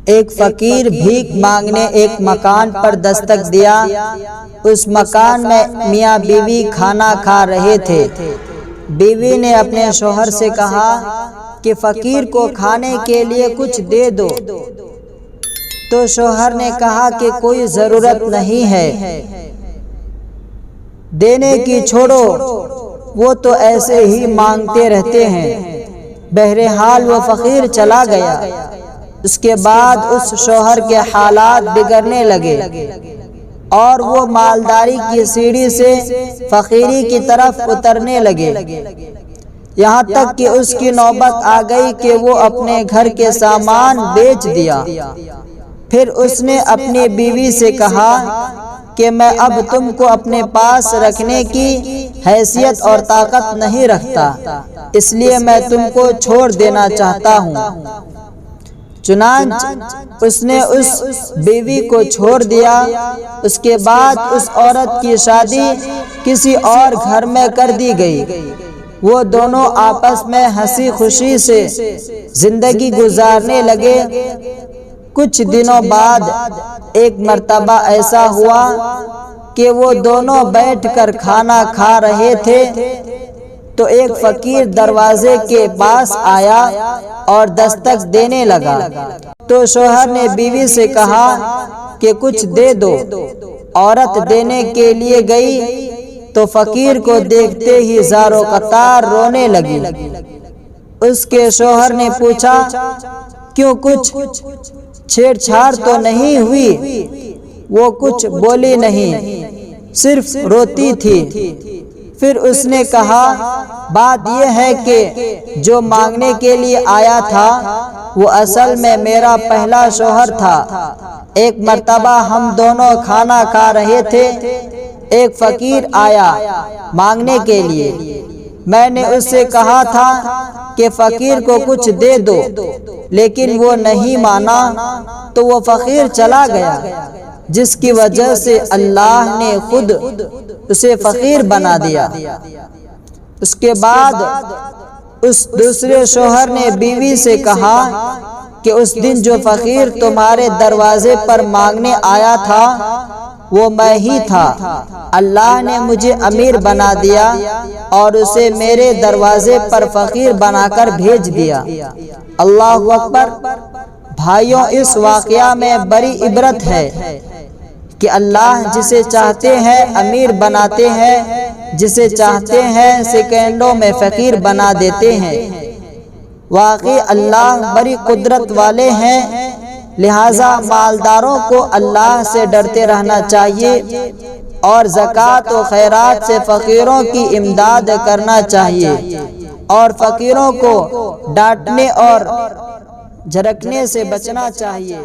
ایک فقیر بھیک مانگنے ایک مکان پر دستک دیا۔ اس مکان میں میاں بیوی کھانا کھا رہے تھے۔ بیوی نے اپنے شوہر سے کہا کہ فقیر کو کھانے کے لیے کچھ دے دو، تو شوہر نے کہا کہ کوئی ضرورت نہیں ہے، دینے کی چھوڑو، وہ تو ایسے ہی مانگتے رہتے ہیں۔ بہرحال وہ فقیر چلا گیا۔ اس کے بعد اس شوہر کے حالات بگڑنے لگے اور وہ مالداری کی سیڑھی سے فقیری کی طرف اترنے لگے، یہاں تک کہ اس کی نوبت آ گئی کہ وہ اپنے گھر کے سامان بیچ دیا۔ پھر اس نے اپنی بیوی سے کہا کہ میں اب تم کو اپنے پاس رکھنے کی حیثیت اور طاقت نہیں رکھتا، اس لیے میں تم کو چھوڑ دینا چاہتا ہوں۔ چنانچہ اس نے اس بیوی کو چھوڑ دیا۔ اس کے بعد اس عورت کی شادی کسی اور گھر میں کر دی گئی۔ وہ دونوں آپس میں ہنسی خوشی سے زندگی گزارنے لگے۔ کچھ دنوں بعد ایک مرتبہ ایسا ہوا کہ وہ دونوں بیٹھ کر کھانا کھا رہے تھے تو ایک فقیر دروازے کے پاس آیا اور دستک دینے لگا۔ تو شوہر نے بیوی سے کہا کہ کچھ دے دو۔ عورت دینے کے لیے گئی تو فقیر کو دیکھتے ہی زار و قطار رونے لگی۔ اس کے شوہر نے پوچھا، کیوں کچھ چھیڑ چھاڑ تو نہیں ہوئی؟ وہ کچھ بولی نہیں، صرف روتی تھی۔ پھر اس نے کہا، بات یہ ہے کہ جو مانگنے کے لیے آیا تھا وہ اصل میں میرا پہلا شوہر تھا۔ ایک مرتبہ ہم دونوں کھانا کھا رہے تھے، ایک فقیر آیا مانگنے کے لیے۔ میں نے اس سے کہا تھا کہ فقیر کو کچھ دے دو، لیکن وہ نہیں مانا، تو وہ فقیر چلا گیا، جس کی وجہ سے اللہ نے خود اسے فقیر بنا دیا۔ اس کے بعد اس دوسرے شوہر نے بیوی سے کہا کہ اس دن جو فقیر تمہارے دروازے پر مانگنے آیا تھا وہ میں ہی تھا۔ اللہ نے مجھے امیر بنا دیا اور اسے میرے دروازے پر فقیر بنا کر بھیج دیا۔ اللہ اکبر۔ بھائیوں، اس واقعہ میں بڑی عبرت ہے کہ اللہ جسے چاہتے ہیں امیر بناتے ہیں، جسے چاہتے ہیں سیکنڈوں میں فقیر بنا دیتے ہیں۔ واقعی اللہ بڑی قدرت والے ہیں، لہٰذا مالداروں کو اللہ سے ڈرتے رہنا چاہیے اور زکوٰۃ و خیرات سے فقیروں کی امداد کرنا چاہیے اور فقیروں کو ڈانٹنے اور جھڑکنے سے بچنا چاہیے۔